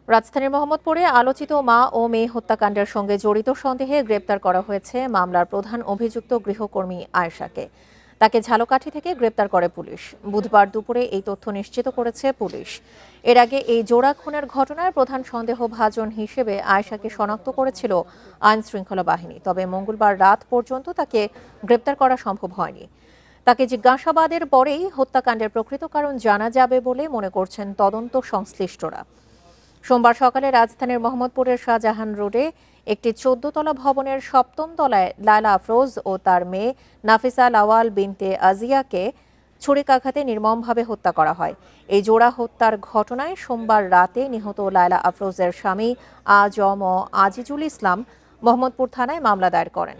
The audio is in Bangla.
রাজধানীর মোহাম্মদপুরে আলোচিত মা ও মেয়ে হত্যাকাণ্ডের সঙ্গে জড়িত সন্দেহে গ্রেপ্তার করা হয়েছে মামলার প্রধান অভিযুক্ত গৃহকর্মী আয়েশাকে। তাকে ঝালকাঠি থেকে গ্রেপ্তার করে পুলিশ। বুধবার দুপুরে এই তথ্য নিশ্চিত করেছে পুলিশ। এর আগে এই জোড়া খুনের ঘটনার প্রধান সন্দেহভাজন হিসেবে আয়েশাকে শনাক্ত করেছিল আইন শৃঙ্খলা বাহিনী। তবে মঙ্গলবার রাত পর্যন্ত তাকে গ্রেপ্তার করা সম্ভব হয়নি। তাকে জিজ্ঞাসাবাদের পরেই হত্যাকাণ্ডের প্রকৃত কারণ জানা যাবে বলে মনে করছেন তদন্ত সংশ্লিষ্টরা। সোমবার সকালে রাজধানীর মোহাম্মদপুরের শাহজাহান রোডে একটি ১৪ তলা ভবনের ৭ম তলায় লায়লা আফরোজ ও তার মেয়ে নাফিসা লাওয়াল বিনতে আজিয়াকে ছুরিকাঘাতে নির্মমভাবে হত্যা করা হয়। এই জোড়া হত্যার ঘটনায় সোমবার রাতে নিহত লায়লা আফরোজের স্বামী আজম আজিজুল ইসলাম মোহাম্মদপুর থানায় মামলা দায়ের করেন।